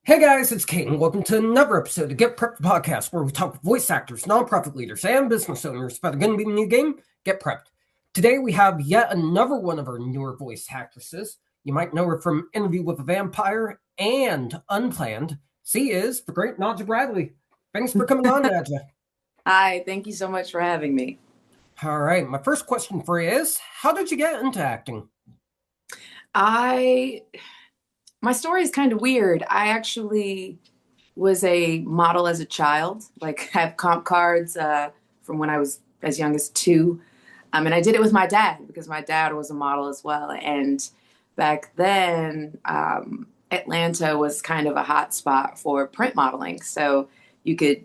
Hey guys, it's Kate, and welcome to another episode of Get Prepped Podcast, where we talk with voice actors, nonprofit leaders, and business owners about a gonna be a new game, Get Prepped. Today we have yet another one of our newer voice actresses. You might know her from Interview with a Vampire and Unplanned. She is the great Najah Bradley. Thanks for coming on, Najah. Hi, thank you so much for having me. All right, my first question for you is, how did you get into acting? I my story is kind of weird. I actually was a model as a child. Like I have comp cards from when I was as young as two. And I did it with my dad because my dad was a model as well. And back then, Atlanta was kind of a hot spot for print modeling. So you could,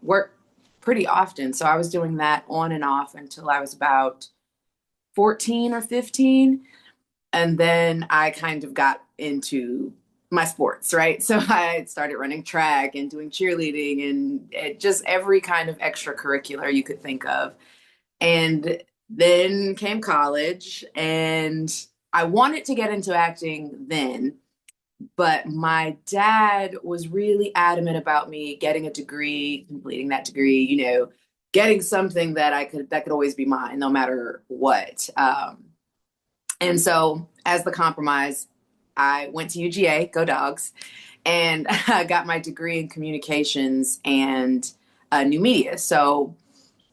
work pretty often. So I was doing that on and off until I was about 14 or 15. And then I kind of got into my sports, right? So I started running track and doing cheerleading and just every kind of extracurricular you could think of. And then came college, and I wanted to get into acting then, but my dad was really adamant about me getting a degree, completing that degree, getting something that could always be mine, no matter what. And so, as the compromise, I went to UGA, go dogs, and I got my degree in communications and new media. So,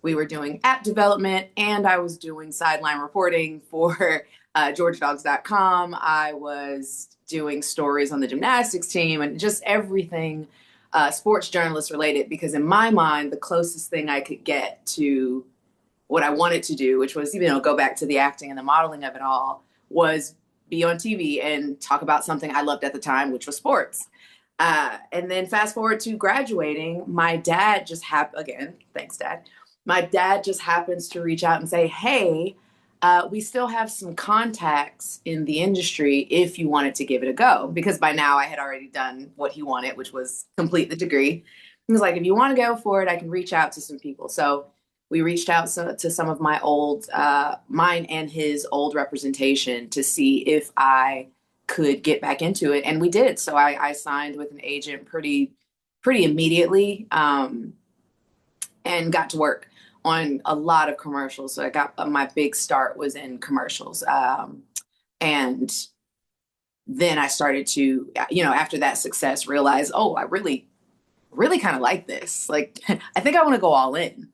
we were doing app development, and I was doing sideline reporting for GeorgiaDogs.com. I was doing stories on the gymnastics team and just everything sports journalist related, because in my mind, the closest thing I could get to what I wanted to do, which was, go back to the acting and the modeling of it all, was be on TV and talk about something I loved at the time, which was sports. And then fast forward to graduating, my dad just again, thanks, Dad. My dad just happens to reach out and say, hey, we still have some contacts in the industry if you wanted to give it a go. Because by now I had already done what he wanted, which was complete the degree. He was like, if you want to go for it, I can reach out to some people. So we reached out to some of my mine and his old representation to see if I could get back into it. And we did. So I signed with an agent pretty immediately, and got to work on a lot of commercials. So I got my big start was in commercials. And then I started to, after that success, realize, oh, I really, really kind of like this. Like, I think I want to go all in.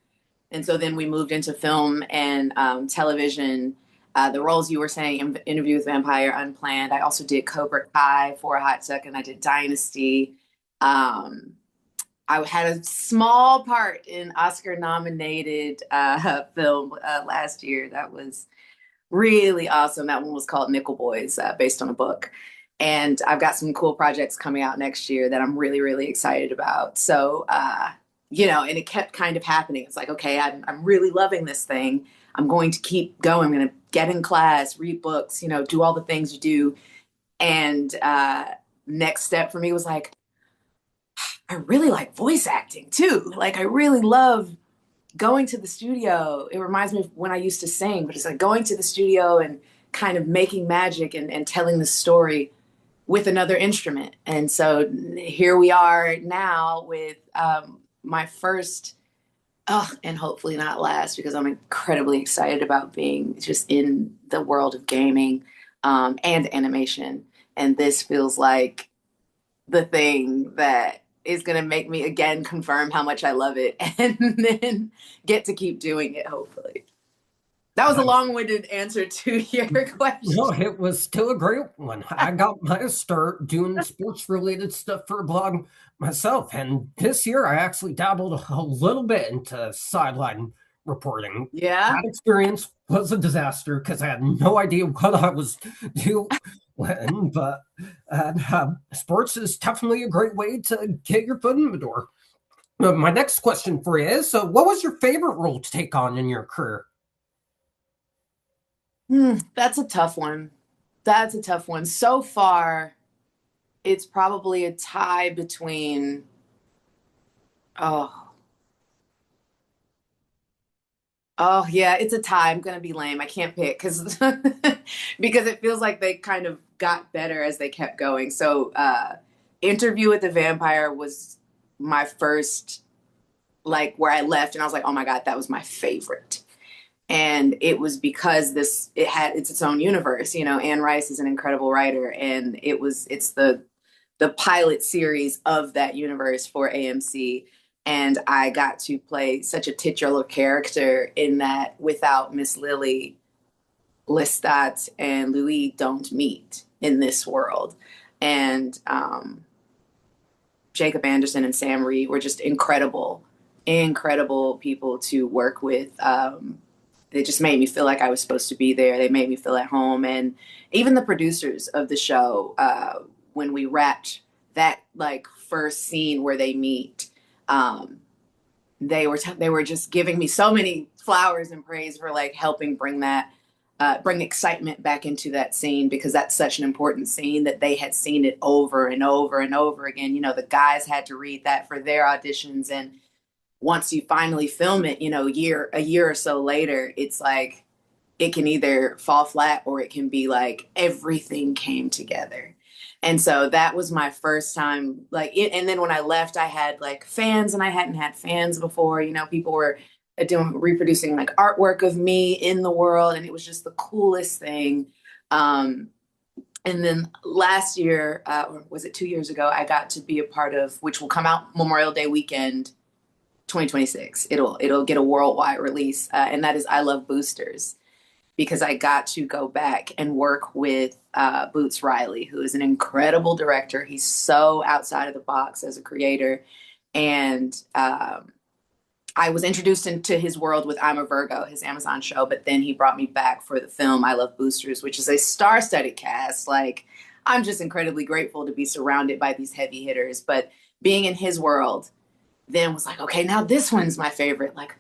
And so then we moved into film and television. The roles you were saying, Interview with Vampire, Unplanned. I also did Cobra Kai for a hot second. I did Dynasty. I had a small part in Oscar-nominated film last year. That was really awesome. That one was called Nickel Boys, based on a book. And I've got some cool projects coming out next year that I'm really, really excited about. So, and it kept kind of happening. It's like, okay, I'm really loving this thing. I'm going to keep going. I'm going to get in class, read books, do all the things you do. And next step for me was like, I really like voice acting too. Like, I really love going to the studio. It reminds me of when I used to sing, but it's like going to the studio and kind of making magic and telling the story with another instrument. And so here we are now with my first, oh, and hopefully not last, because I'm incredibly excited about being just in the world of gaming and animation. And this feels like the thing that is going to make me again confirm how much I love it and then get to keep doing it, hopefully. That was a Nice. long-winded answer to your No, question. it was still a great one. I got my start doing sports related stuff for a blog myself. And this year I actually dabbled a little bit into sideline reporting. Yeah. That experience was a disaster because I had no idea what I was doing. But sports is definitely a great way to get your foot in the door. My next question for you is, so what was your favorite role to take on in your career? That's a tough one. That's a tough one. So far, it's probably a tie between, oh, oh yeah, it's a tie. I'm gonna be lame. I can't pick because because it feels like they kind of got better as they kept going. So Interview with the Vampire was my first, like, where I left and I was like, oh my God, that was my favorite. And it was because it's its own universe. You know, Anne Rice is an incredible writer, and it's the pilot series of that universe for AMC. And I got to play such a titular character in that. Without Miss Lily, Lestat and Louis don't meet in this world. And Jacob Anderson and Sam Reed were just incredible people to work with. They just made me feel like I was supposed to be there. They made me feel at home. And even the producers of the show, when we wrapped that like first scene where they meet, they were just giving me so many flowers and praise for like helping bring excitement back into that scene, because that's such an important scene that they had seen it over and over and over again. You know, the guys had to read that for their auditions, and once you finally film it, you know, a year or so later, it's like it can either fall flat or it can be like everything came together. And so that was my first time, and then when I left, I had like fans, and I hadn't had fans before. You know, people were reproducing like artwork of me in the world, and it was just the coolest thing. And then last year, or was it 2 years ago, I got to be a part of, which will come out Memorial Day weekend, 2026. It'll get a worldwide release, and that is I Love Boosters, because I got to go back and work with Boots Riley, who is an incredible director. He's so outside of the box as a creator. And I was introduced into his world with I'm a Virgo, his Amazon show, but then he brought me back for the film I Love Boosters, which is a star-studded cast. Like, I'm just incredibly grateful to be surrounded by these heavy hitters. But being in his world then was like, okay, now this one's my favorite. Like,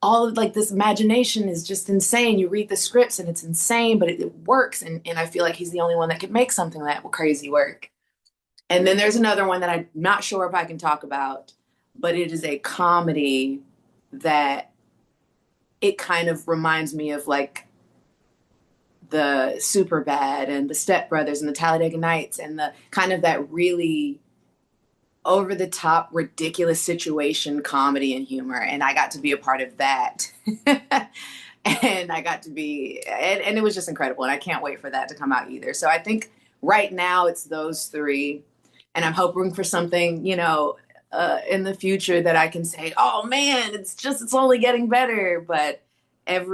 all of like this imagination is just insane. You read the scripts and it's insane, but it works. And I feel like he's the only one that could make something that will crazy work. And then there's another one that I'm not sure if I can talk about, but it is a comedy that it kind of reminds me of like the Superbad and the Step Brothers and the Talladega Nights, and the kind of that really over the top, ridiculous situation comedy and humor. And I got to be a part of that. And I got to be, and it was just incredible. And I can't wait for that to come out either. So I think right now it's those three. And I'm hoping for something, you know, in the future that I can say, oh man, it's only getting better. But I'm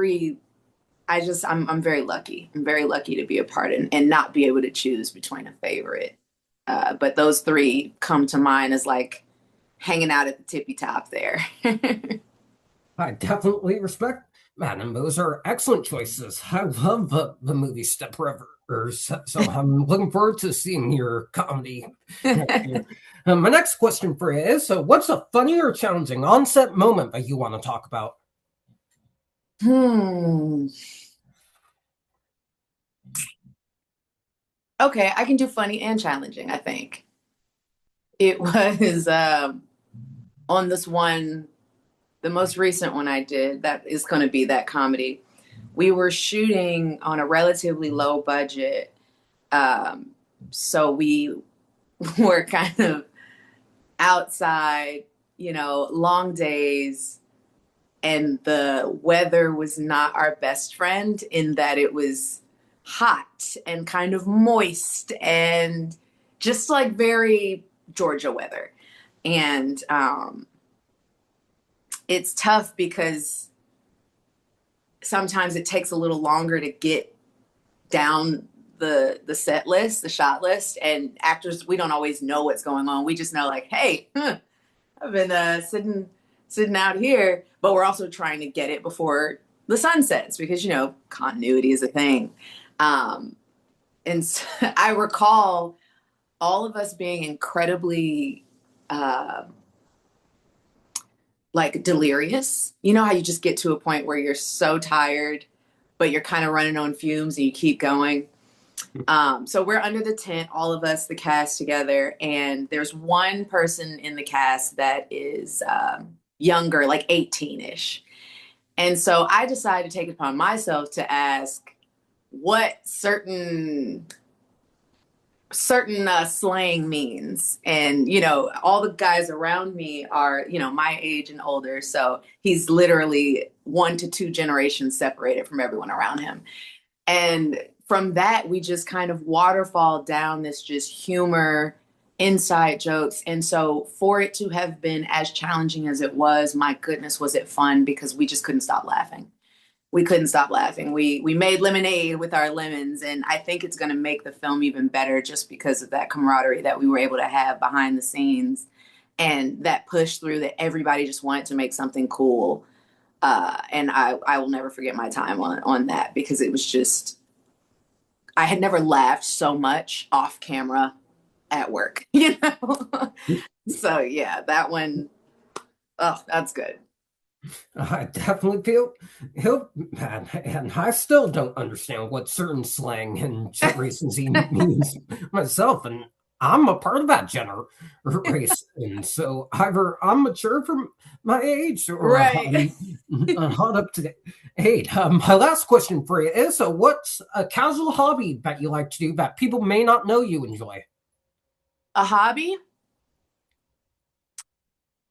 very lucky. I'm very lucky to be a part and not be able to choose between a favorite. But those three come to mind as like hanging out at the tippy top there. I definitely respect that, and those are excellent choices. I love the movie Step Brothers, so I'm looking forward to seeing your comedy next year. My next question for you is, so what's a funny or challenging on-set moment that you want to talk about? Okay, I can do funny and challenging, I think. It was on this one, the most recent one I did, that is going to be that comedy. We were shooting on a relatively low budget. So we were kind of outside, you know, long days, and the weather was not our best friend in that it was hot and kind of moist and just like very Georgia weather. And it's tough because sometimes it takes a little longer to get down the set list, the shot list, and actors, we don't always know what's going on. We just know like, hey, I've been sitting out here, but we're also trying to get it before the sun sets, because, you know, continuity is a thing. And so I recall all of us being incredibly like delirious. You know how you just get to a point where you're so tired, but you're kind of running on fumes and you keep going. So we're under the tent, all of us, the cast together, and there's one person in the cast that is younger, like 18-ish. And so I decided to take it upon myself to ask what certain certain slang means. And, you know, all the guys around me are, you know, my age and older. So he's literally 1 to 2 generations separated from everyone around him. And from that, we just kind of waterfall down this just humor, inside jokes. And so for it to have been as challenging as it was, my goodness, was it fun, because we just couldn't stop laughing. We couldn't stop laughing. We made lemonade with our lemons, and I think it's going to make the film even better just because of that camaraderie that we were able to have behind the scenes, and that push through that everybody just wanted to make something cool. And I will never forget my time on that, because it was just, I had never laughed so much off camera at work, you know? So yeah, that one, oh, that's good. I definitely feel he'll, and I still don't understand what certain slang and generations he means myself, and I'm a part of that generation. So either I'm mature for my age, or Right. I'm not up to date. My last question for you is: what's a casual hobby that you like to do that people may not know you enjoy? A hobby?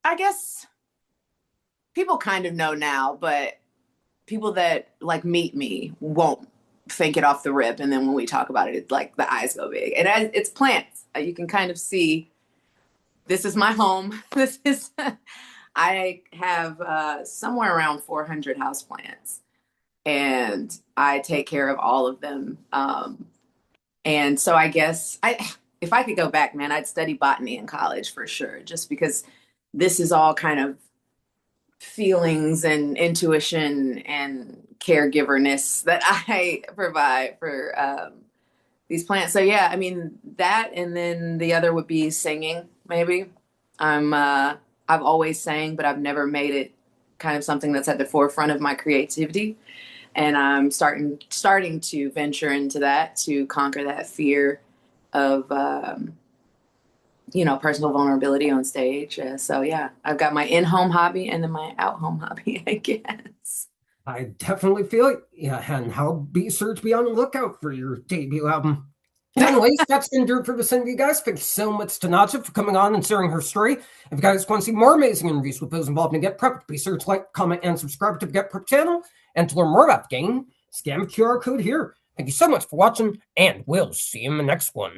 I guess people kind of know now, but people that like meet me won't think it off the rip. And then when we talk about it, it's like the eyes go big. And it's plants. You can kind of see, this is my home. This is, I have somewhere around 400 houseplants, and I take care of all of them. And so I guess if I could go back, man, I'd study botany in college for sure, just because this is all kind of feelings and intuition and caregiverness that I provide for these plants. So yeah, I mean that, and then the other would be singing. Maybe I've always sang, but I've never made it kind of something that's at the forefront of my creativity. And I'm starting to venture into that, to conquer that fear of personal vulnerability on stage. So yeah, I've got my in-home hobby and then my out-home hobby, I guess. I definitely feel it. Yeah, and I'll be sure to be on the lookout for your debut album. Anyways, that's going to do it for this interview, guys. Thanks so much to Najah for coming on and sharing her story. If you guys want to see more amazing interviews with those involved in Get Prepped, be sure to like, comment, and subscribe to the Get Prepped channel. And to learn more about the game, scan the QR code here. Thank you so much for watching, and we'll see you in the next one.